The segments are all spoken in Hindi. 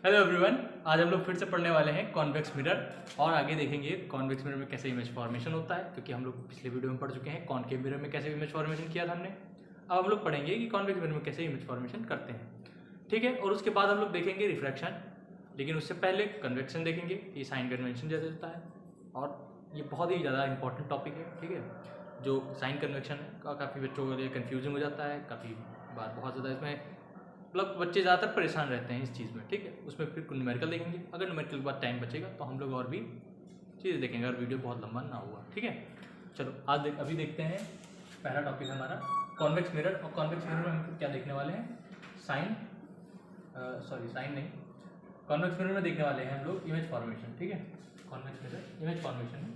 हेलो एवरीवन, आज हम लोग फिर से पढ़ने वाले हैं कॉन्वेक्स मिरर और आगे देखेंगे कॉन्वेक्स मिरर में कैसे इमेज फॉर्मेशन होता है, क्योंकि हम लोग पिछले वीडियो में पढ़ चुके हैं कॉनकेव मिरर में कैसे इमेज फॉर्मेशन किया था हमने। अब हम लोग पढ़ेंगे कि कॉन्वेक्स मिरर में कैसे इमेज फॉर्मेशन करते हैं, ठीक है। और उसके बाद हम लोग देखेंगे रिफ्रैक्शन, लेकिन उससे पहले कन्वेक्शन देखेंगे, ये साइन कन्वेंशन जैसे होता है और ये बहुत ही ज़्यादा इंपॉर्टेंट टॉपिक है, ठीक है। जो साइन कन्वेक्शन का काफ़ी बच्चों के लिए कन्फ्यूजिंग हो जाता है, काफ़ी बार बहुत ज़्यादा इसमें मतलब बच्चे ज़्यादातर परेशान रहते हैं इस चीज़ में, ठीक है। उसमें फिर न्यूमेरिकल देखेंगे, अगर न्यूमेरिकल के बाद टाइम बचेगा तो हम लोग और भी चीज़ें देखेंगे और वीडियो बहुत लंबा ना हुआ, ठीक है। चलो अभी देखते हैं पहला टॉपिक हमारा कॉन्वेक्स मिरर। और कॉन्वेक्स मिरर में हम क्या देखने वाले हैं, साइन नहीं, कॉन्वेक्स मिरर में देखने वाले हैं हम लोग इमेज फॉर्मेशन, ठीक है। कॉन्वेक्स मिरर इमेज फॉर्मेशन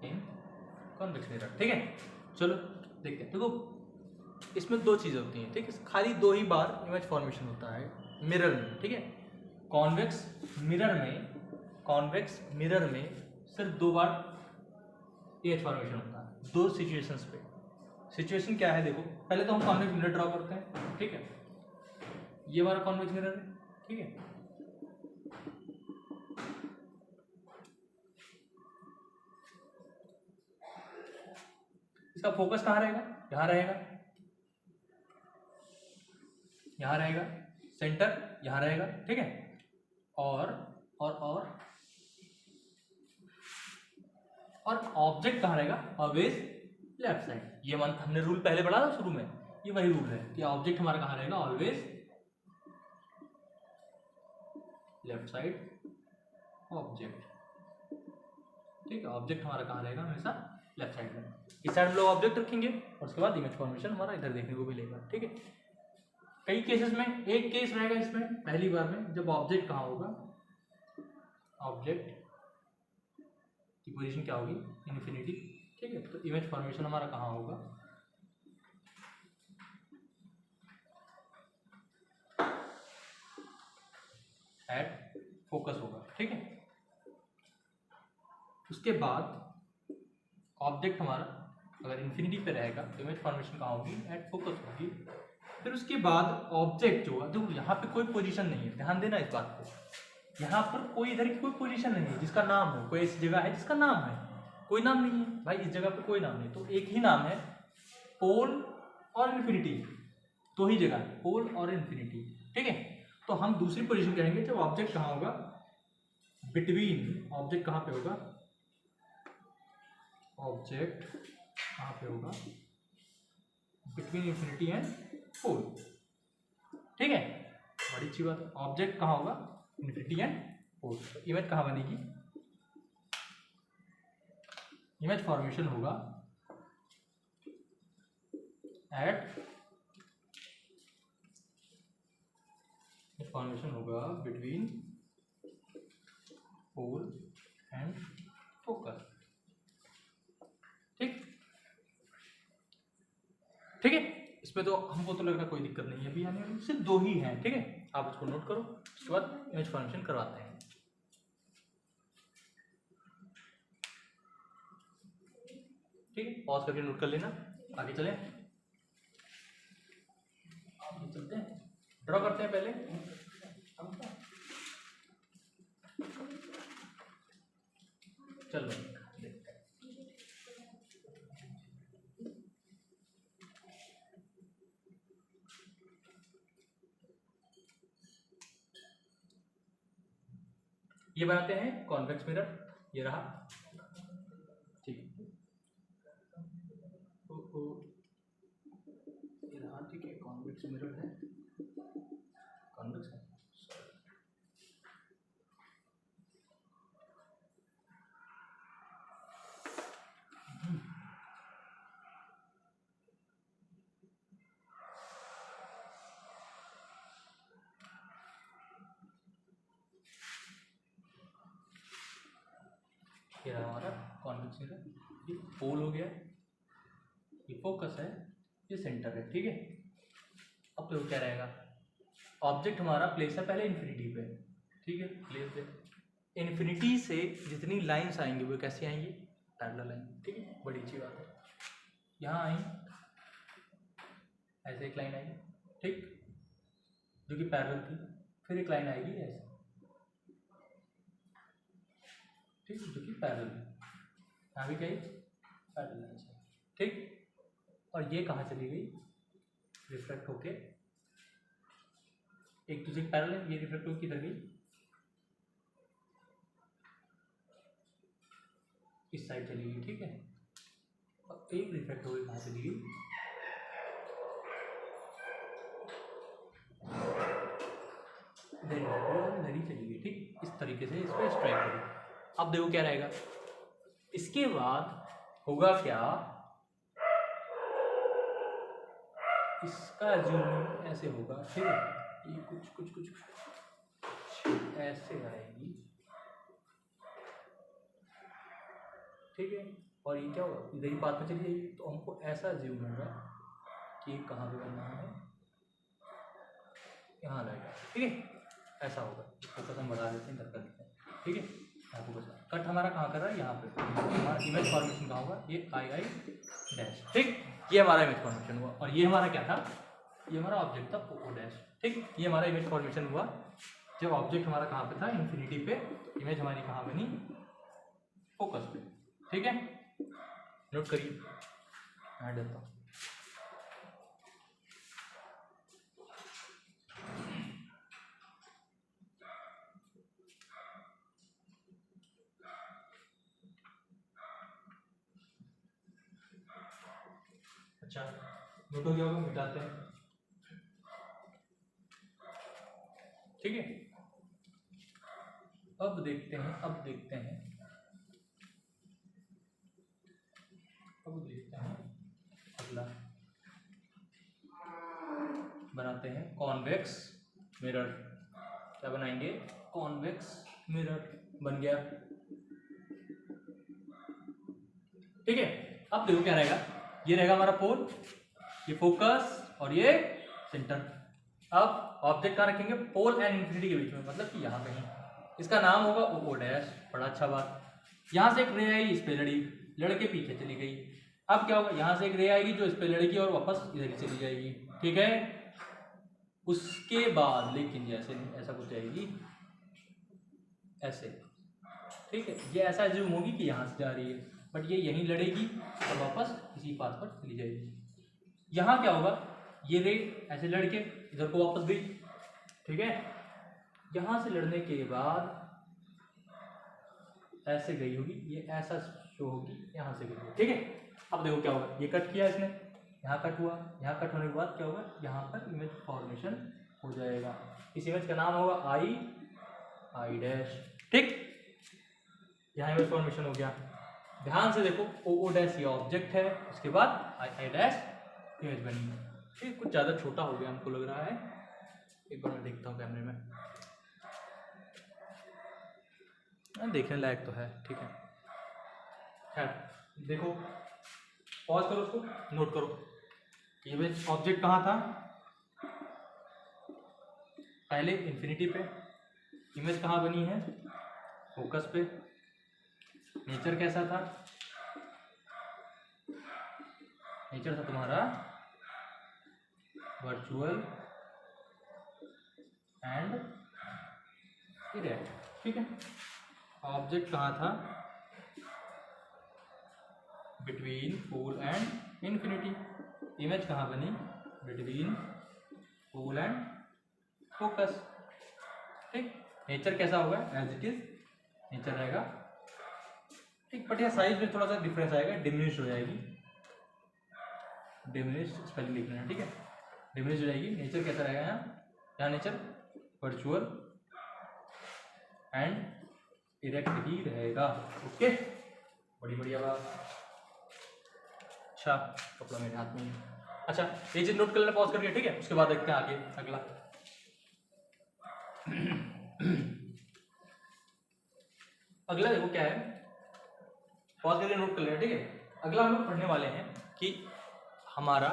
इन कॉन्वेक्स मिरर, ठीक है। चलो देखते हैं। देखो इसमें दो चीज़ें होती हैं, ठीक है। खाली दो ही बार इमेज फॉर्मेशन होता है मिरर में, ठीक है। कॉन्वेक्स मिरर में सिर्फ दो बार इमेज फॉर्मेशन होता है, दो सिचुएशंस पे। सिचुएशन क्या है, देखो पहले तो हम कॉन्वेक्स मिरर ड्रॉ करते हैं, ठीक है। ये हमारा कॉन्वेक्स मिरर है, ठीक है। इसका फोकस कहाँ रहेगा, यहाँ रहेगा, सेंटर यहाँ रहेगा, ठीक है। और ऑब्जेक्ट कहाँ रहेगा, ऑलवेज लेफ्ट साइड। ये हमने रूल पहले पढ़ा था शुरू में, ये वही रूल है कि ऑब्जेक्ट हमारा कहाँ रहेगा, ऑलवेज लेफ्ट साइड ऑब्जेक्ट, ठीक है। ऑब्जेक्ट हमारा कहाँ रहेगा, हमेशा लेफ्ट साइड में। इस साइड हम लोग ऑब्जेक्ट रखेंगे और उसके बाद इमेज फॉर्मेशन हमारा इधर देखने को मिलेगा, ठीक है। कई केसेस में एक केस रहेगा इसमें, पहली बार में जब ऑब्जेक्ट कहाँ होगा, ऑब्जेक्ट की पोजीशन क्या होगी, इन्फिनिटी, ठीक है। तो इमेज फॉर्मेशन हमारा कहाँ होगा, एट फोकस होगा, ठीक है। उसके बाद ऑब्जेक्ट हमारा अगर इन्फिनिटी पे रहेगा तो इमेज फॉर्मेशन कहाँ होगी, एट फोकस होगी। फिर उसके बाद ऑब्जेक्ट जो है, देखो यहाँ पे कोई पोजीशन नहीं है, ध्यान देना इस बात को। यहाँ पर कोई इधर की कोई पोजीशन नहीं है जिसका नाम हो, कोई ऐसी जगह है जिसका नाम है, कोई नाम नहीं है भाई, इस जगह पे कोई नाम नहीं। तो एक ही नाम है, पोल और इन्फिनिटी, दो ही जगह है, पोल और इन्फिनिटी, ठीक है। तो हम दूसरी पोजीशन कहेंगे जब ऑब्जेक्ट कहाँ होगा, बिटवीन, ऑब्जेक्ट कहाँ पे होगा, ऑब्जेक्ट कहाँ पे होगा, बिटवीन इन्फिनिटी एंड पोल, ठीक है। बड़ी अच्छी बात है, ऑब्जेक्ट कहाँ होगा, इन्फिनिटी एंड पोल। तो इमेज कहाँ बनेगी, इमेज फॉर्मेशन होगा एट, फॉर्मेशन होगा बिटवीन पोल एंड फोकस, ठीक है। इसमें तो हमको तो लग रहा कोई दिक्कत नहीं है अभी आने वाली, सिर्फ दो ही हैं, ठीक है। आप उसको नोट करो, उसके बाद इमेज फॉर्मेशन करवाते हैं, ठीक है। पॉज करके नोट कर लेना, आगे चले, आगे चलते हैं, ड्रॉ करते हैं पहले। चलो देखते हैं, ये बनाते हैं कॉन्वेक्स मिरर, ये रहा, ठीक है। ये रहा, ठीक है, कॉन्वेक्स मिरर है, कॉन्वेक्स है, ये रहा हमारा कॉन्वेक्स मिरर। ये पोल हो गया, ये फोकस है, ये सेंटर है, ठीक है। अब तो क्या रहेगा, ऑब्जेक्ट हमारा प्लेस है पहले इन्फिनिटी पे, ठीक है, प्लेस पे। इन्फिनिटी से जितनी लाइंस आएंगी वो कैसी आएंगी, पैरेलल आएंगी, ठीक है। बड़ी अच्छी बात है। यहाँ आई, ऐसे एक लाइन आएगी, ठीक, जो कि पैरेलल थी, फिर एक लाइन आएगी ऐसे, ठीक, जो कि पैरेलल है, यहाँ भी क्या है, पैरेलल है, ठीक। और ये कहाँ चली गई, रिफ्लेक्ट होके एक दूसरे पैरेलल है, ये रिफ्लेक्ट होकर किधर गई, इस साइड चली गई, ठीक है। और एक रिफ्लेक्ट होकर कहाँ चली गई, इधर ही चली गई, ठीक। इस तरीके से इसको स्ट्राइक करो। अब देखो क्या रहेगा, इसके बाद होगा क्या, इसका जूम ऐसे होगा, ठीक है, ये कुछ कुछ कुछ ऐसे आएगी, ठीक है। और ये क्या होगा, इधर ही बात में चली जाएगी, तो हमको ऐसा जूम होगा कि कहाँ पे करना है, यहाँ लगेगा, ठीक है, ऐसा होगा। फोकस हम बढ़ा देते हैं, कर देते हैं, ठीक है। यहाँ फोकस कट हमारा कहाँ कर रहा है, यहाँ पे हमारा इमेज फॉर्मेशन कहाँ होगा, ये आई डैश, ठीक। ये हमारा इमेज फॉर्मेशन हुआ। और ये हमारा क्या था, ये हमारा ऑब्जेक्ट था ओ डैश, ठीक। ये हमारा इमेज फॉर्मेशन हुआ जब ऑब्जेक्ट हमारा कहाँ पे था, इन्फिनिटी पे, इमेज हमारी कहाँ बनी, फोकस पे, ठीक है। नोट करिए, मैं देता हूँ। अच्छा, नोट हो गया होगा, मिटाते हैं, ठीक है। अब देखते हैं, अब देखते हैं अगला बनाते हैं कॉन्वेक्स मिरर। क्या बनाएंगे, कॉन्वेक्स मिरर बन गया, ठीक है। अब देखो क्या रहेगा, ये रहेगा हमारा पोल, ये फोकस और ये सेंटर। अब ऑब्जेक्ट कहाँ रखेंगे, पोल एंड इन्फिनिटी के बीच में, मतलब कि यहाँ कहीं, इसका नाम होगा ओ डैश, बड़ा अच्छा बात। यहाँ से एक रे आई, इस पे लड़के पीछे चली गई। अब क्या होगा, यहाँ से एक रे आएगी जो इस पे लड़की और वापस इधर ही चली जाएगी, ठीक है। उसके बाद लेकिन जैसे ऐसा कुछ आएगी ऐसे, ठीक है, ये ऐसा जूम होगी कि यहाँ से जा रही है, बट ये यहीं लड़ेगी और वापस इसी पाथ पर चली जाएगी। यहाँ क्या होगा, ये रे ऐसे लड़के इधर को वापस गई, ठीक है। यहाँ से लड़ने के बाद ऐसे गई होगी, ये ऐसा शो होगी, यहाँ से गई होगी, ठीक है। अब देखो क्या होगा, ये कट किया इसने, यहाँ कट हुआ, यहाँ कट होने के बाद क्या होगा, यहाँ पर इमेज फॉर्मेशन हो जाएगा। इस इमेज का नाम होगा आई डैश, ठीक। यहाँ इमेज फॉर्मेशन हो गया। ध्यान से देखो, ओ डैश ये ऑब्जेक्ट है, उसके बाद आई डैश इमेज बनी है, ठीक। कुछ ज़्यादा छोटा हो गया हमको लग रहा है, एक बार मैं देखता हूँ कैमरे में, देखने लायक तो है, ठीक है। खैर देखो, पॉज करो, उसको नोट करो, इमेज ऑब्जेक्ट कहाँ था, पहले इन्फिनिटी पे, इमेज कहाँ बनी है, फोकस पे। नेचर कैसा था, नेचर था तुम्हारा वर्चुअल एंड इरेक्ट, ठीक है। ऑब्जेक्ट कहाँ था, between pole and infinity. Image कहाँ बनी, बिटवीन पोल एंड फोकस, ठीक। नेचर कैसा होगा, एज इट इज नेचर रहेगा, ठीक। बट यहाँ साइज में थोड़ा सा डिफरेंस आएगा, डिमिनिश हो जाएगी, डिमिनिश स्पेलिंग लिख लेना, ठीक है, डिमिनिश हो जाएगी। नेचर कैसा रहेगा यहाँ नेचर वर्चुअल एंड इरेक्ट ही रहेगा, ओके। बड़ी बढ़िया बात। अच्छा, कपड़ा मेरे हाथ में ही। अच्छा, ये चीज नोट कर लेना पॉज करके, ठीक है। उसके बाद देखते हैं आगे अगला। अगला देखो क्या है, पॉज करके नोट कर लेना, ठीक है। अगला हम लोग पढ़ने वाले हैं कि हमारा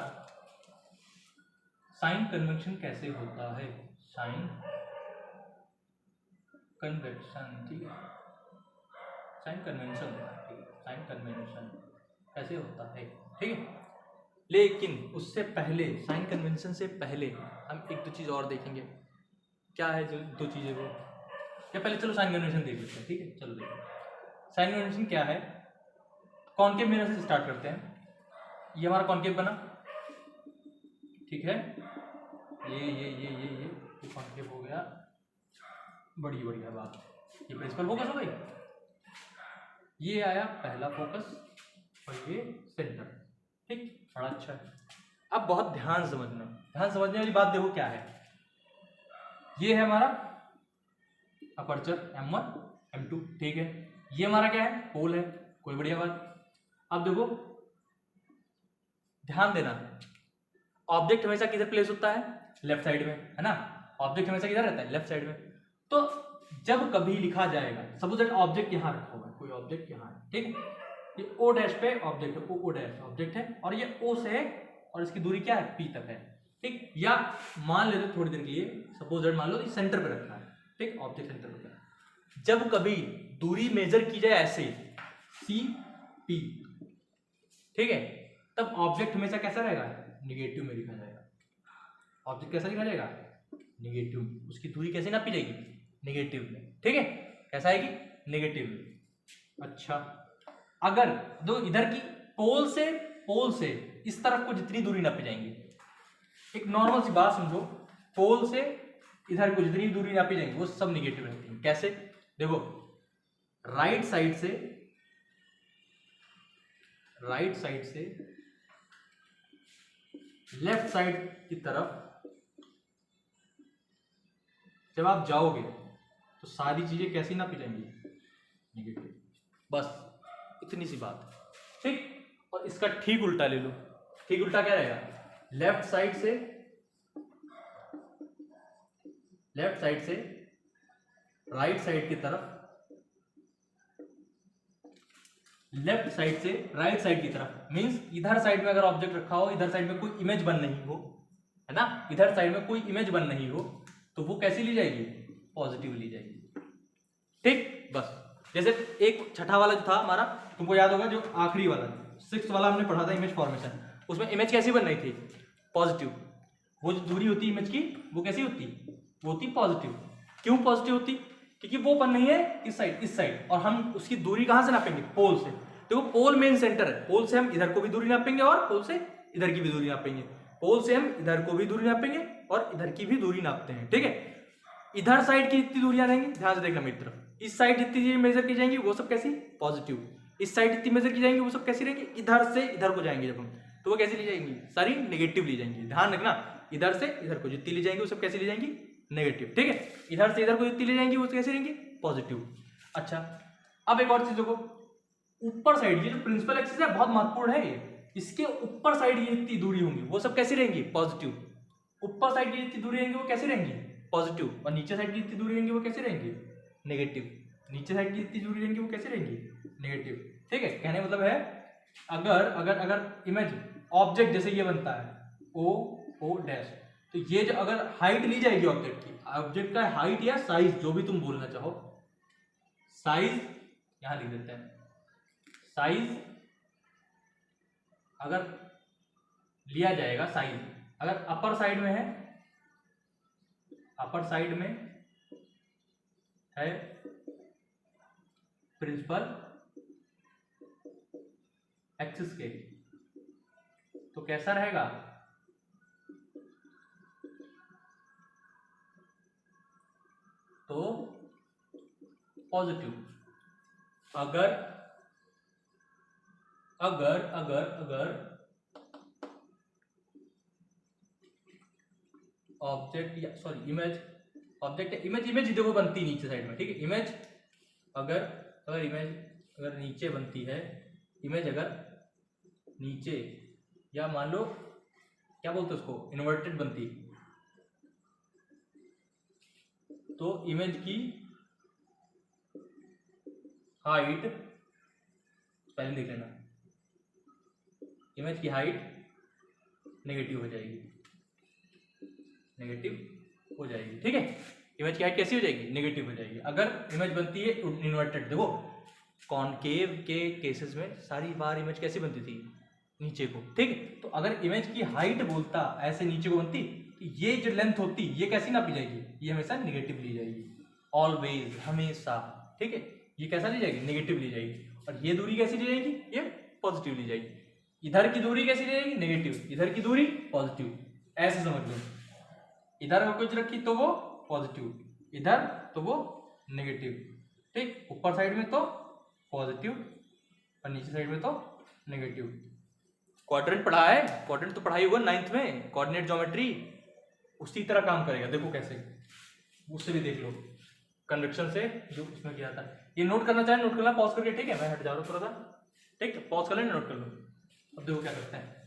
साइन कन्वेंशन कैसे होता है, साइन कन्वेंशन, ठीक है, साइन कन्वेंशन, ठीक है, साइन कन्वेंशन कैसे होता है, ठीक है। लेकिन उससे पहले, साइन कन्वेंशन से पहले हम एक दो चीज़ और देखेंगे। क्या है जो दो चीज़ें वो, या पहले चलो साइन कन्वेंशन देख लेते हैं, ठीक है। चलो देखो साइन कन्वेंशन क्या है। कॉन्केव मिरर से स्टार्ट करते हैं। ये हमारा कॉन्केव बना, ठीक है। ये कॉन्केव हो गया, बड़ी बढ़िया बात। ये प्रिंसिपल फोकस हो गई, ये आया पहला फोकस और ये सेंटर, ठीक, बड़ा अच्छा है। अब बहुत ध्यान समझने वाली बात देखो क्या है। ये है हमारा अपर्चर M1 M2, ठीक है। ये हमारा क्या है, पोल है, कोई बढ़िया बात। अब देखो ध्यान देना, ऑब्जेक्ट हमेशा किधर प्लेस होता है, लेफ्ट साइड में, है ना। ऑब्जेक्ट हमेशा किधर रहता है, लेफ्ट साइड में। तो जब कभी लिखा जाएगा, सपोज दैट ऑब्जेक्ट यहाँ रखा हुआ है, कोई ऑब्जेक्ट यहाँ है, ठीक है। ये O डैश पे ऑब्जेक्ट है, O डैश ऑब्जेक्ट है, और ये O से है और इसकी दूरी क्या है, P तक है, ठीक। या मान लेते थोड़ी देर के लिए, सपोज दैट मान लो ये सेंटर पे रखा है, ठीक, ऑब्जेक्ट सेंटर पे। जब कभी दूरी मेजर की जाए ऐसे CP, ठीक है, तब ऑब्जेक्ट हमेशा कैसा रहेगा, निगेटिव में लिखा जाएगा। ऑब्जेक्ट कैसा लिखा जाएगा, निगेटिव। उसकी दूरी कैसे नापी जाएगी, निगेटिव में, ठीक है। कैसा आएगी, निगेटिव में। अच्छा, अगर दो इधर की पोल से इस तरफ को जितनी दूरी नापी जाएंगी, एक नॉर्मल सी बात समझो, पोल से इधर को जितनी दूरी नापी जाएंगी वो सब निगेटिव रहती है। कैसे, देखो राइट साइड से लेफ्ट साइड की तरफ जब आप जाओगे तो सारी चीजें कैसी नापी जाएंगी, निगेटिव। बस इतनी सी बात, ठीक। और इसका ठीक उल्टा ले लो। ठीक उल्टा क्या रहेगा, लेफ्ट साइड से राइट साइड की तरफ, लेफ्ट साइड से राइट साइड की तरफ, मींस इधर साइड में अगर ऑब्जेक्ट रखा हो, इधर साइड में कोई इमेज बन नहीं हो, है ना, इधर साइड में कोई इमेज बन नहीं हो, तो वो कैसी ली जाएगी, पॉजिटिव ली जाएगी, ठीक। बस जैसे एक छठा वाला जो था हमारा, तुमको याद होगा, जो आखिरी वाला 6th वाला हमने पढ़ा था, इमेज फॉर्मेशन, उसमें इमेज कैसी बन रही थी, पॉजिटिव। वो जो दूरी होती है इमेज की, वो कैसी होती, वो होती पॉजिटिव। क्यों पॉजिटिव होती, क्योंकि वो बन रही है इस साइड, और हम उसकी दूरी कहां से नापेंगे, पोल से। देखो पोल मेन सेंटर है, पोल से हम इधर को भी दूरी नापेंगे और पोल से इधर की भी दूरी नापेंगे। पोल से हम इधर को भी दूरी नापेंगे और इधर की भी दूरी नापते हैं, ठीक है। इधर साइड की जितनी दूरियां रहेंगी, ध्यान से देखना मेरी तरफ, इस साइड जितनी मेजर की जाएंगी वो सब कैसी, पॉजिटिव। इस साइड जितनी मेजर की जाएंगी वो सब कैसी रहेंगी, इधर से इधर को जाएंगे जब हम, तो वो कैसी ली जाएंगी, सारी नेगेटिव ली जाएंगी। ध्यान रखना, इधर से इधर को जितनी ली जाएंगी वो सब कैसी ली जाएंगी, नेगेटिव, ठीक है। इधर से इधर को जितनी ली जाएंगी वो कैसी रहेंगी, पॉजिटिव। अच्छा, अब एक और चीज देखो, ऊपर साइड ये जो प्रिंसिपल एक्सिस है बहुत महत्वपूर्ण है, ये इसके ऊपर साइड ये जितनी दूरी होंगी वो सब कैसी रहेंगी, पॉजिटिव। ऊपर साइड की जितनी दूरी रहेंगी वो कैसी रहेंगी, पॉजिटिव। और नीचे साइड की जितनी दूरी रहेंगी वो कैसी रहेंगी, नेगेटिव। नीचे साइड की जितनी दूरी रहेंगी वो कैसी रहेंगी, नेगेटिव, ठीक है। कहने मतलब है, अगर इमेज ऑब्जेक्ट जैसे ये बनता है O डैश, तो ये जो अगर हाइट ली जाएगी ऑब्जेक्ट की, ऑब्जेक्ट का हाइट या साइज जो भी तुम बोलना चाहो, साइज यहां लिख देते हैं, साइज अगर लिया जाएगा, साइज अगर अपर साइड में है, अपर साइड में है प्रिंसिपल एक्सिस के, तो कैसा रहेगा, तो पॉजिटिव। अगर अगर अगर अगर ऑब्जेक्ट या सॉरी इमेज, ऑब्जेक्ट इमेज देखो बनती नीचे साइड में, ठीक है। इमेज अगर इमेज अगर नीचे बनती है, इमेज अगर नीचे, या मान लो क्या बोलते हैं उसको, इन्वर्टेड बनती, तो इमेज की हाइट, पहले देख लेना, इमेज की हाइट नेगेटिव हो जाएगी, नेगेटिव हो जाएगी, ठीक है। इमेज की हाइट कैसी हो जाएगी, नेगेटिव हो जाएगी अगर इमेज बनती है इन्वर्टेड। देखो कॉनकेव के केसेस में सारी बार इमेज कैसी बनती थी, नीचे को, ठीक है। तो अगर इमेज की हाइट बोलता ऐसे नीचे को बनती, तो ये जो लेंथ होती ये कैसी नापी जाएगी, ये हमेशा निगेटिव ली जाएगी, ऑलवेज, हमेशा, ठीक है। ये कैसा ली जाएगी, निगेटिव ली जाएगी। और ये दूरी कैसी ली जाएगी, ये पॉजिटिव ली जाएगी। इधर की दूरी कैसी ली जाएगी, नेगेटिव, इधर की दूरी पॉजिटिव, ऐसे समझ लो। इधर अगर कुछ रखी तो वो पॉजिटिव, इधर तो वो नेगेटिव, ठीक। ऊपर साइड में तो पॉजिटिव और नीचे साइड में तो नेगेटिव। क्वाड्रेंट पढ़ा है, क्वाड्रेंट तो पढ़ाई होगा 9th में, कोऑर्डिनेट ज्योमेट्री, उसी तरह काम करेगा। देखो कैसे, उससे भी देख लो, कन्वेक्शन से जो उसमें किया था। ये नोट करना चाहे नोट करना, पॉज करके, ठीक है। मैं हट जा रहा हूँ थोड़ा सा, ठीक है, पॉज कर लेना, नोट कर लो। अब देखो क्या करते हैं।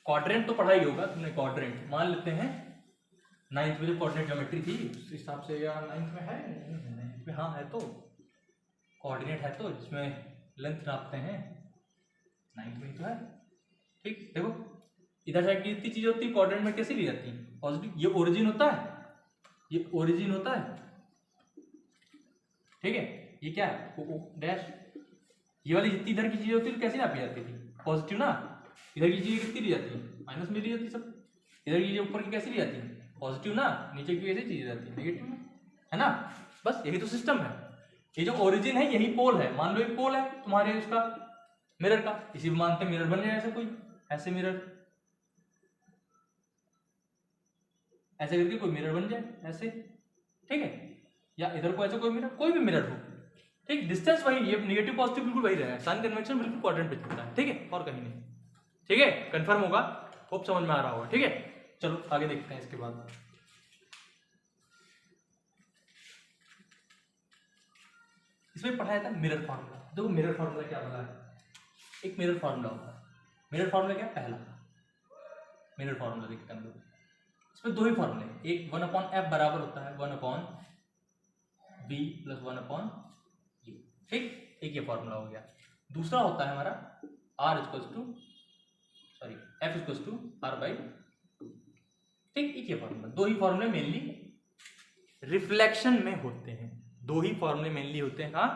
क्वाड्रेंट तो पढ़ाई होगा तुमने, क्वाड्रेंट मान लेते हैं 9th में जो कोऑर्डिनेट ज्योमेट्री थी उस हिसाब से, या 9th में है, 9th में हाँ है, तो कोऑर्डिनेट है तो जिसमें लेंथ नापते हैं 9th में तो है, ठीक। देखो इधर साइड की इतनी चीज होती है, क्वाड्रेंट में कैसी ली जाती है, पॉजिटिव। ये ओरिजिन होता है, ये ओरिजिन होता है, ठीक है। ये क्या है, ओ डैश। ये वाली जितनी इधर की चीज होती है तो कैसी नापी जाती थी, पॉजिटिव ना। इधर की चीजें कितनी ली जाती है, माइनस में ली जाती है सब। इधर की चीजें ऊपर की कैसी ली जाती है, पॉजिटिव ना। नीचे की कैसी चीजें जाती है, नेगेटिव में, है ना। बस यही तो सिस्टम है। ये जो ओरिजिन है यही पोल है, मान लो एक पोल है तुम्हारे उसका मिरर का, इसी मानते मिरर बन जाए ऐसे, कोई ऐसे मिरर, ऐसे करके कोई मिरर बन जाए ऐसे, ठीक है। या इधर को ऐसे कोई मिरर, कोई भी मिरर हो, ठीक। डिस्टेंस वही, ये नेगेटिव पॉजिटिव बिल्कुल वही रहेगा, साइन कन्वेंशन बिल्कुल क्वाड्रेंट पे चलता है, ठीक है, और कहीं नहीं, ठीक है। कंफर्म होगा, होप समझ में आ रहा होगा, ठीक है। चलो आगे देखते हैं इसके बाद। इसमें पढ़ाया था मिरर फार्मूला। देखो मिरर फार्मूला क्या बोला है, एक मिरर फार्मूला होता है। मिरर फार्मूला क्या है, पहला मिरर फार्मूला देखते हैं हम लोग। इसमें दो ही फार्मूले, एक 1/f बराबर होता है 1/b प्लस 1/u, ठीक। एक ये फार्मूला हो गया। दूसरा होता है हमारा f=r/r/2, ठीक। एक ये फार्मूला, दो ही फार्मूले मेनली रिफ्लेक्शन में होते हैं, दो ही फॉर्मूले मेनली होते हैं कहाँ,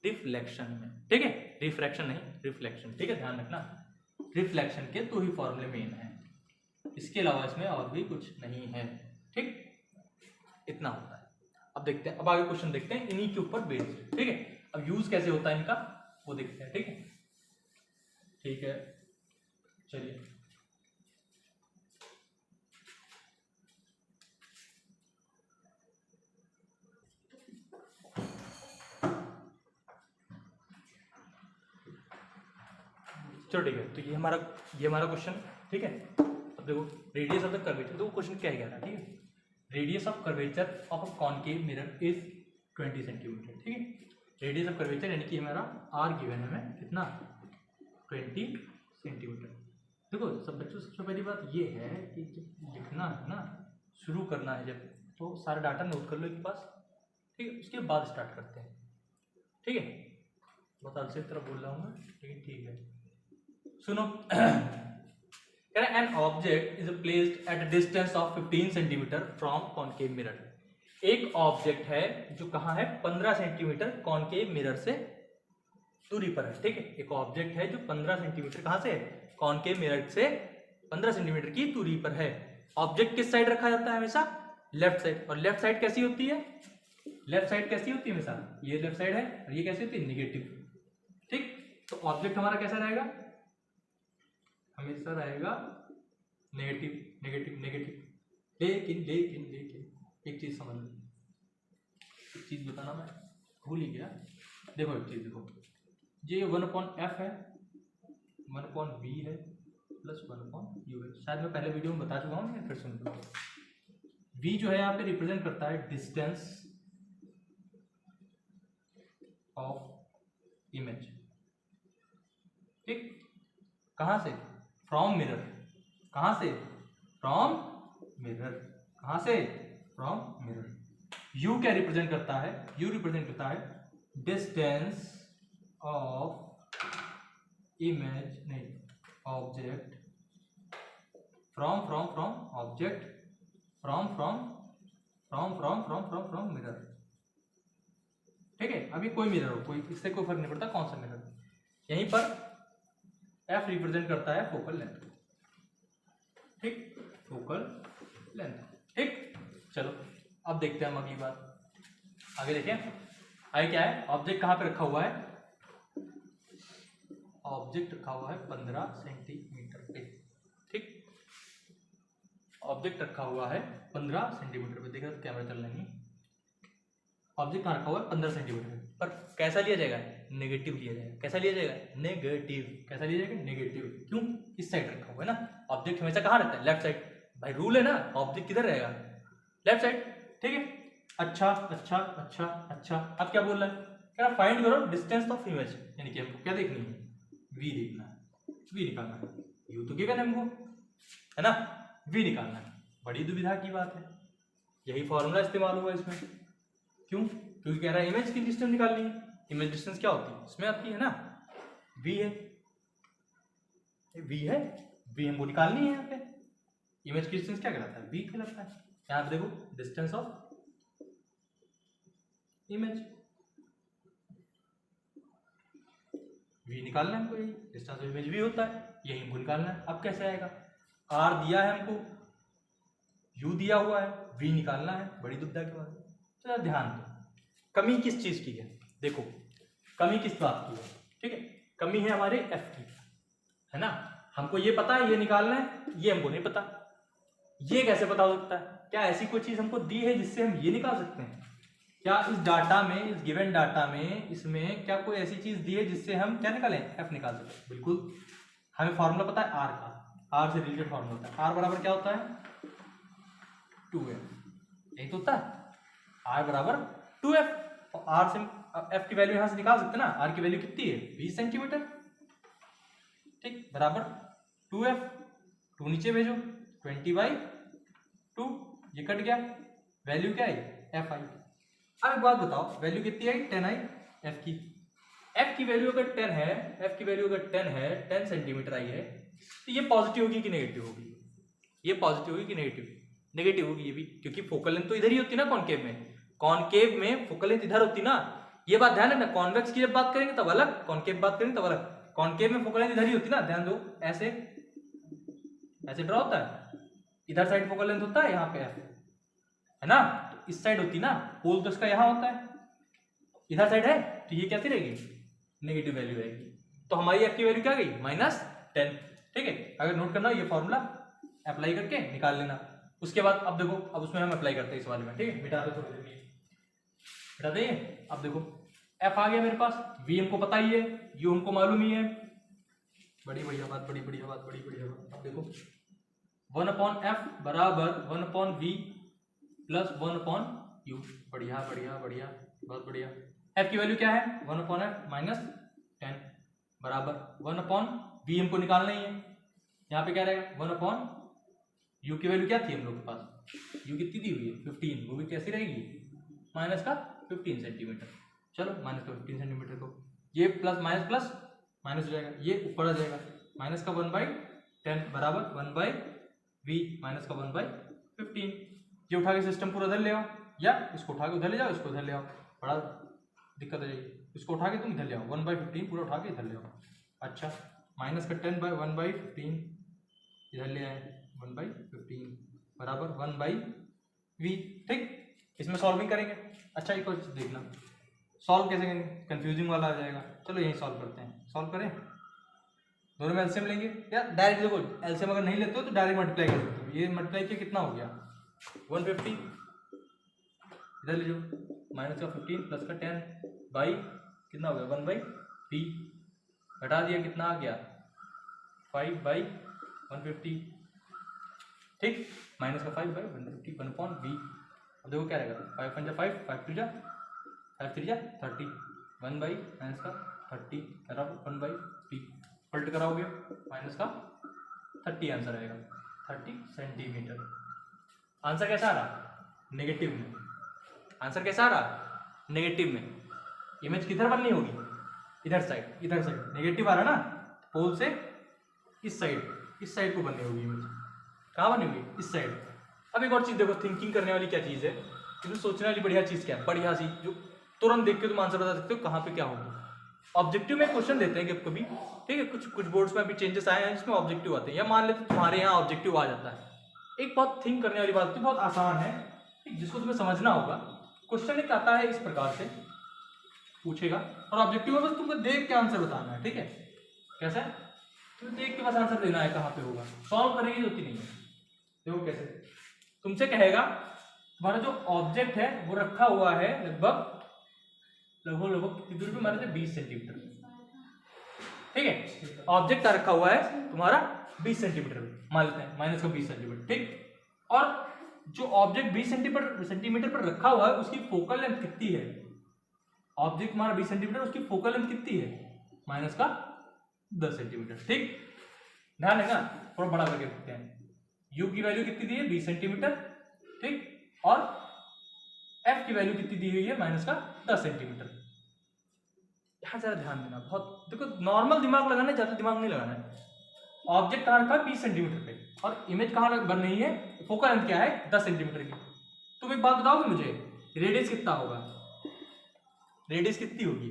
रिफ्लेक्शन में, ठीक है। रिफ्रैक्शन नहीं, रिफ्लेक्शन, ठीक है, ध्यान रखना। रिफ्लेक्शन के दो ही फॉर्मूले मेन हैं, इसके अलावा इसमें और भी कुछ नहीं है, ठीक। इतना होता है। अब देखते हैं, अब आगे क्वेश्चन देखते हैं इन्हीं के ऊपर बेस्ड, ठीक है। अब यूज कैसे होता है इनका वो देखते हैं, ठीक है, ठीक है। चलिए चलो ठीक है, तो ये हमारा क्वेश्चन, ठीक है। अब देखो रेडियस ऑफ द कर्वेचर, देखो क्वेश्चन क्या कह रहा है, ठीक है। Radius of curvature of a concave mirror is 20 centimetre, ठीक है। रेडियस ऑफ कर्वेचर यानी कि हमारा आर गिवन है हमें कितना, 20 सेंटीमीटर। देखो सब बच्चों, सबसे पहली बात ये है कि जब लिखना है ना, शुरू करना है जब, तो सारा डाटा नोट कर लो एक पास, ठीक है। उसके बाद स्टार्ट करते हैं, ठीक है। बहुत आलसी की तरह बोल रहा हूँ मैं, लेकिन ठीक है। सुनो, an object is placed at a distance of 15 centimetre from concave mirror. एक ऑब्जेक्ट है जो कहाँ है, 15 सेंटीमीटर कॉनकेव मिरर से दूरी पर है, ठीक है। एक ऑब्जेक्ट है जो 15 सेंटीमीटर कहाँ से है, कॉनकेव मिरर से 15 सेंटीमीटर की दूरी पर है। ऑब्जेक्ट किस साइड रखा जाता है, हमेशा लेफ्ट साइड। और लेफ्ट साइड कैसी होती है, लेफ्ट साइड कैसी होती है हमेशा, ये लेफ्ट साइड है, और ये कैसी होती है, निगेटिव, ठीक। तो ऑब्जेक्ट हमारा कैसा रहेगा, हमेशा रहेगा नेगेटिव नेगेटिव नेगेटिव। लेकिन लेकिन लेकिन एक चीज समझ लो, एक चीज बताना मैं भूल ही गया। देखो एक चीज देखो, ये 1/f है, 1/b है, प्लस 1/u है। शायद मैं पहले वीडियो में बता चुका हूँ, लेकिन फिर सुन लो। v जो है यहाँ पे रिप्रेजेंट करता है डिस्टेंस ऑफ इमेज, ठीक। कहाँ से, फ्रॉम मिरर, कहाँ से, फ्रॉम मिरर, कहाँ से, फ्रॉम मिरर। यू क्या रिप्रेजेंट करता है, यू रिप्रेजेंट करता है डिस्टेंस ऑफ इमेज, नहीं object, from from from object, from from from from from from from mirror, ठीक है। अभी कोई मिरर हो, कोई इससे कोई फर्क नहीं पड़ता कौन सा मिरर। यहीं पर एफ रिप्रेजेंट करता है फोकल लेंथ, ठीक, फोकल लेंथ, ठीक। चलो अब देखते हैं हम अगली बात, आगे देखें। आगे क्या है, ऑब्जेक्ट कहाँ पे रखा हुआ है, ऑब्जेक्ट रखा हुआ है 15 सेंटीमीटर पे, ठीक, ऑब्जेक्ट रखा हुआ है 15 सेंटीमीटर पे। देखा तो कैमरा चल रही है, ऑब्जेक्ट कहाँ रखा हुआ है 15 सेंटीमीटर पे, पर कैसा लिया जाएगा, नेगेटिव लिया जाएगा। कैसा लिया जाएगा, नेगेटिव। कैसा लिया जाएगा, नेगेटिव। क्यों, इस साइड रखा हुआ है ना, ऑब्जेक्ट हमेशा कहाँ रहता है, लेफ्ट साइड। भाई रूल है ना, ऑब्जेक्ट किधर रहेगा, लेफ्ट साइड, ठीक है। अच्छा अच्छा अच्छा अच्छा, अब क्या बोल रहा है, कह रहा फाइंड करो डिस्टेंस ऑफ इमेज, यानी कि हमको क्या देखनी है, वी देखना है, वी निकालना है। यू तो गिवन है हमको, है ना, वी निकालना है। बड़ी दुविधा की बात है, यही फॉर्मूला इस्तेमाल हुआ इसमें। क्यों, क्योंकि कह रहा है इमेज की डिस्टेंस निकालनी है। इमेज डिस्टेंस क्या होती है, इसमें आती है ना, वी है, वी है, वी हमको निकालनी है। यहाँ पे इमेज की डिस्टेंस क्या कहलाता है, वी कहलाता है। यहाँ पे देखो डिस्टेंस ऑफ इमेज, वी निकालना है हमको, यही डिस्टेंस ऑफ इमेज वी होता है, यही हमको निकालना है। अब कैसे आएगा, आर दिया है हमको, यू दिया हुआ है, वी निकालना है। बड़ी दुविधा की बात है। तो ध्यान दो, कमी किस चीज की है, देखो कमी किस बात की है, ठीक है, कमी है हमारे एफ की, है ना। हमको ये पता है, ये निकालना है, ये हमको नहीं पता। ये कैसे पता हो सकता है, क्या ऐसी कोई चीज हमको दी है जिससे हम ये निकाल सकते हैं, क्या इस डाटा में, इस गिवन डाटा में, इसमें क्या कोई ऐसी चीज दी है जिससे हम क्या निकालें, एफ निकाल सकते। बिल्कुल, हमें फॉर्मूला पता है आर का, आर से रिलेटेड फॉर्मूला होता है। आर बराबर क्या होता है, 2f, यही तो होता है, आर बराबर 2f। और आर से एफ की वैल्यू यहां से निकाल सकते हैं ना, आर की वैल्यू कितनी है, 20 सेंटीमीटर, ठीक, बराबर 2f। 2 नीचे भेजो, 20/2, ये कट गया, वैल्यू क्या है, एफ आई। अब एक बात बताओ, वैल्यू कितनी आई, 10 आई एफ की। एफ की वैल्यू अगर 10 है, एफ की वैल्यू अगर 10 है, 10 सेंटीमीटर आई है, तो ये पॉजिटिव होगी कि नेगेटिव होगी, ये पॉजिटिव होगी कि नेगेटिव, नेगेटिव होगी ये भी, क्योंकि फोकल लेंथ तो इधर ही होती ना, कॉनकेव में, कॉनकेव में फोकल लेंथ इधर होती ना। ये बात ध्यान रखना, कॉन्वेक्स की जब बात करेंगे तब अलग, कॉनकेव बात करेंगे तब अलग। कॉनकेव में फोकल लेंथ इधर ही होती ना, ध्यान दो, ऐसे ऐसे ड्रॉ होता है, इधर साइड फोकल लेंथ होता है, यहाँ पे एफ है ना, तो इस साइड होती ना, पोल तो इसका यहाँ होता है, इधर साइड है, तो ये कैसी रहेगी, नेगेटिव वैल्यू रहेगी। तो हमारी एफ की वैल्यू क्या गई, -10, ठीक है। अगर नोट करना, ये फॉर्मूला अप्लाई करके निकाल लेना। उसके बाद अब देखो, अब उसमें हम अप्लाई करते हैं इस वाले में, ठीक है, मिटा दो थोड़ी देर, मिटा दें। अब देखो एफ आ गया मेरे पास, वी हमको पता ही है, यू हमको मालूम ही है। बड़ी बढ़िया बात, बड़ी बढ़िया बात, बड़ी बढ़िया बात। अब देखो 1/f बराबर 1/v प्लस 1/u। बढ़िया बढ़िया बढ़िया, बहुत बढ़िया। f की वैल्यू क्या है, 1/f माइनस 10 बराबर 1/v हमको निकालना ही है। यहाँ पे क्या रहेगा, 1/u की वैल्यू क्या थी हम लोग के पास, u कितनी दी हुई है 15, वो भी कैसी रहेगी, माइनस का 15 सेंटीमीटर। चलो माइनस का 15 सेंटीमीटर को, ये प्लस माइनस हो जाएगा, ये ऊपर आ जाएगा, माइनस का 1/10 बराबर 1/v माइनस का 1/15। ये उठा के सिस्टम पूरा उधर ले आओ, या इसको उठा के उधर ले जाओ, इसको उधर ले आओ, बड़ा दिक्कत हो जाएगी। इसको उठा के तुम इधर ले आओ, 1/15 पूरा उठा के इधर ले आओ। अच्छा, माइनस का 10/1/15 इधर ले आए, 1/15 बराबर 1/v, ठीक। इसमें सॉल्विंग करेंगे। अच्छा एक और चीज देखना, सॉल्व कैसे करेंगे, कंफ्यूजिंग वाला आ जाएगा। चलो यही सॉल्व करते हैं, सॉल्व करें, दोनों में एलसीएम लेंगे या डायरेक्ट, देखो एलसीएम अगर नहीं लेते हो तो डायरेक्ट मल्टीप्लाई कर सकते हो। ये मल्टीप्लाई किया कितना हो गया 150, इधर ले जाओ, माइनस का 15 प्लस का 10 बाई कितना हो गया 1/v, घटा दिया कितना आ गया 5/150, ठीक, माइनस का 5/150 1/v। अब देखो क्या रहेगा, 5 × 5 5 3 30 1/, माइनस का 30 बराबर 1/v, पलट कराओगे माइनस का 30 आंसर आएगा, 30 सेंटीमीटर। आंसर कैसा आ रहा, नेगेटिव में। आंसर कैसा आ रहा, नेगेटिव में। इमेज किधर बननी होगी, इधर साइड, इधर साइड नेगेटिव आ रहा ना, पोल से इस साइड को बननी होगी इमेज। कहाँ बनी होगी, इस साइड। अब एक और चीज देखो, थिंकिंग करने वाली क्या चीज है, इसमें सोचने वाली बढ़िया चीज क्या है, बढ़िया सी, जो तुरंत देख के तुम आंसर बता सकते हो कहाँ पे क्या होगी। ऑब्जेक्टिव में क्वेश्चन देते हैं कभी कभी, ठीक है, कुछ बोर्ड्स में अभी चेंजेस आए हैं जिसमें ऑब्जेक्टिव आते हैं, या मान लेते तुम्हारे यहाँ ऑब्जेक्टिव आ जाता है। एक बहुत थिंक करने वाली बात होती है, बहुत आसान है, जिसको तुम्हें समझना होगा। क्वेश्चन एक आता है इस प्रकार से पूछेगा, और ऑब्जेक्टिव में बस तुमको देख के आंसर बताना है, ठीक है। कैसा है, तुम्हें देख के बस आंसर देना है कहाँ पे होगा, सॉल्व करने की होती नहीं है। देखो कैसे, तुमसे कहेगा तुम्हारा जो ऑब्जेक्ट है वो रखा हुआ है लगभग कितनी दूरी पे, मान लेते 20 सेंटीमीटर, ठीक है। ऑब्जेक्ट रखा हुआ है तुम्हारा 20 सेंटीमीटर मान लेते हैं, माइनस का 20 सेंटीमीटर, ठीक। और जो ऑब्जेक्ट 20 सेंटीमीटर पर रखा हुआ है उसकी फोकल लेंथ कितनी है, ऑब्जेक्ट हमारा 20 सेंटीमीटर, उसकी फोकल लेंथ कितनी है, माइनस का 10 सेंटीमीटर, ठीक। ध्यान है ना, थोड़ा बड़ा करके देखते हैं। u की वैल्यू कितनी दी है, 20 सेंटीमीटर, ठीक, और f की वैल्यू कितनी दी हुई है, माइनस का 10 सेंटीमीटर। यहां जरा ध्यान देना, बहुत देखो, नॉर्मल दिमाग लगाना है, ज्यादा दिमाग नहीं लगाना है। ऑब्जेक्ट कहां रखा है, 20 सेंटीमीटर पे, और इमेज कहां बन रही है, फोकल लेंथ क्या है, 10 सेंटीमीटर की। तुम एक बात बताओगे मुझे, रेडियस कितना होगा, रेडियस कितनी होगी,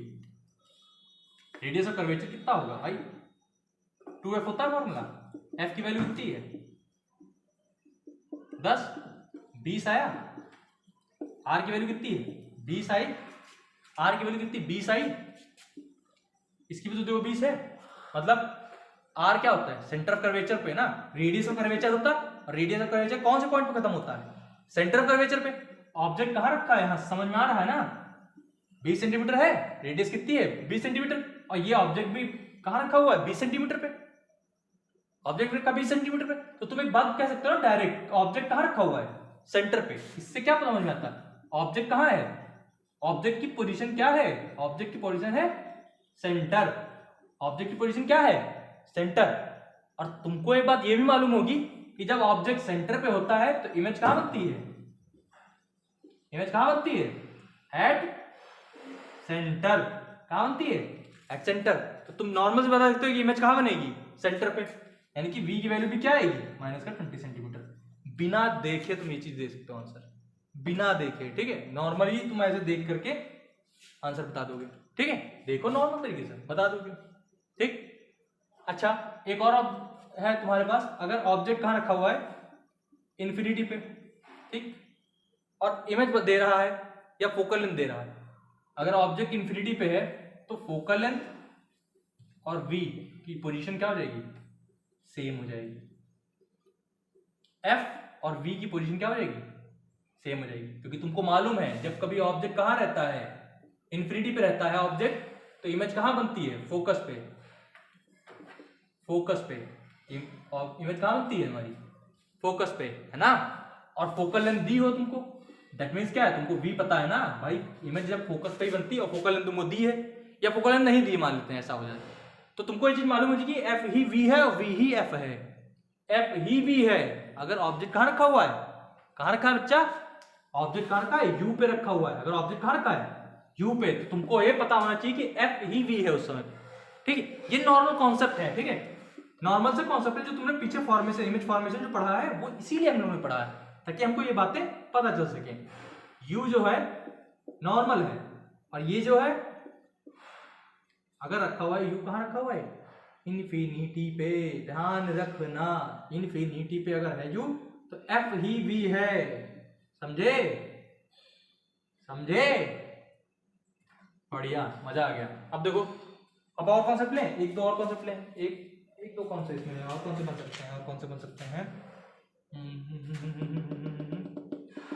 रेडियस ऑफ कर्वेचर कितना होगा भाई, 2f होता है फॉर्मूला, f की वैल्यू कितनी है, 10, 20 आया, r की वैल्यू कितनी है, 20 आई, r की वैल्यू कितनी, 20 आई, इसकी भी तो देखो 20 है, मतलब r क्या होता है, सेंटर ऑफ कर्वेचर पे ना, रेडियस ऑफ कर्वेचर होता है, और रेडियस ऑफ कर्वेचर कौन से पॉइंट पे खत्म होता है, सेंटर ऑफ कर्वेचर पे। ऑब्जेक्ट कहां रखा है, यहां समझ में आ रहा है ना, 20 सेंटीमीटर है, रेडियस कितनी है, 20 सेंटीमीटर, और ये ऑब्जेक्ट भी कहां रखा हुआ है, 20 सेंटीमीटर पे, ऑब्जेक्ट रखा 20 सेंटीमीटर पे। तो तुम एक बात कह सकते हो डायरेक्ट, ऑब्जेक्ट कहां रखा हुआ है, सेंटर पे। इससे क्या समझ में आता है, ऑब्जेक्ट कहां है, ऑब्जेक्ट की पोजीशन क्या है, ऑब्जेक्ट की पोजीशन है सेंटर, ऑब्जेक्ट की पोजीशन क्या है, सेंटर। और तुमको एक बात ये भी मालूम होगी कि जब ऑब्जेक्ट सेंटर पे होता है तो इमेज कहां बनती है, इमेज कहां बनती है, एट सेंटर, कहां बनती है, एट सेंटर। तो तुम नॉर्मल से बता सकते हो कि इमेज कहां बनेगी, सेंटर पे, यानी कि v की वैल्यू भी क्या आएगी, माइनस का 20 सेंटीमीटर। बिना देखे तुम ये चीज दे सकते हो आंसर, बिना देखे, ठीक है, नॉर्मली तुम ऐसे देख करके आंसर बता दोगे, ठीक है, देखो नॉर्मल तरीके से बता दोगे, ठीक। अच्छा, एक और है तुम्हारे पास, अगर ऑब्जेक्ट कहां रखा हुआ है, इन्फिनिटी पे, ठीक, और इमेज दे रहा है या फोकल लेंथ दे रहा है। अगर ऑब्जेक्ट इन्फिनिटी पे है तो फोकल लेंथ और v की पोजीशन क्या हो जाएगी, सेम हो जाएगी, f और v की पोजीशन क्या हो जाएगी, सेम हो जाएगी, क्योंकि तुमको मालूम है जब कभी ऑब्जेक्ट कहां रहता है, इन्फिनिटी पे रहता है ऑब्जेक्ट, तो इमेज कहां बनती है, फोकस पे, फोकस पे, इमेज कहां बनती है हमारी, फोकस पे, है ना। और फोकल लेंथ दी हो तुमको, दैट मीन्स क्या है, तुमको v पता है ना भाई, इमेज जब फोकस पे ही बनती है, और फोकल लेंथ तुमको दी है, या फोकल लेंथ नहीं दी, मान लेते हैं ऐसा हो जाए, तो तुमको ये चीज मालूम होगी कि f ही v है और v ही f है, f ही v है। अगर ऑब्जेक्ट कहां रखा हुआ है, कहां रखा है बच्चा, ऑब्जेक्ट कहां रखा है, u पे रखा हुआ है, अगर ऑब्जेक्ट कहां रखा है, u पे, तो तुमको ये पता होना चाहिए कि f ही v है उस समय, ठीक है। ये नॉर्मल कॉन्सेप्ट है, ठीक है, नॉर्मल से कॉन्सेप्ट है जो तुमने पीछे फॉर्मेशन, इमेज फॉर्मेशन जो पढ़ा है वो इसीलिए हम लोगों ने पढ़ा है, ताकि हमको ये बातें पता चल सके। u जो है नॉर्मल है, और ये जो है अगर रखा हुआ है, u कहां रखा हुआ है, इन्फिनिटी पे, ध्यान रखना, इन्फिनिटी पे अगर है u तो f ही v है, समझे, समझे, बढ़िया, मजा आ गया। अब देखो, अब और कॉन्सेप्ट लें, एक दो और कॉन्सेप्ट लें, एक दो कौन से इसमें और कौन से बन सकते हैं, और कौन से बन सकते हैं,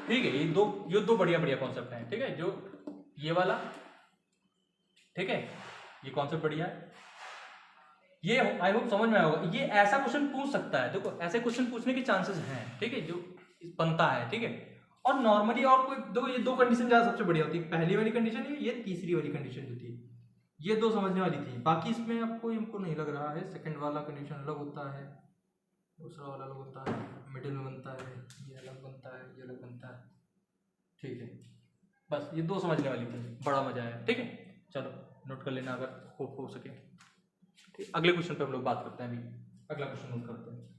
ठीक है, ये दो बढ़िया बढ़िया कॉन्सेप्ट हैं, ठीक है, जो ये वाला, ठीक है, ये कॉन्सेप्ट बढ़िया है, ये आई होप समझ में आया होगा। ये ऐसा क्वेश्चन पूछ सकता है, देखो ऐसे क्वेश्चन पूछने के चांसेस हैं, ठीक है, जो बनता है, ठीक है। और नॉर्मली और कोई दो, ये दो कंडीशन ज्यादा सबसे बढ़िया होती है, पहली वाली कंडीशन, ये तीसरी वाली कंडीशन जो थी, ये दो समझने वाली थी। बाकी इसमें आपको हमको नहीं लग रहा है, सेकंड वाला कंडीशन अलग होता है, दूसरा वाला अलग होता है, मिडिल में बनता है, ये अलग बनता है, ये अलग बनता है, ठीक है। बस ये दो समझने वाली थी, बड़ा मजा आया, ठीक है। चलो नोट कर लेना अगर हो सके, ठीक। अगले क्वेश्चन पे हम लोग बात करते हैं, अभी अगला क्वेश्चन नोट करते हैं।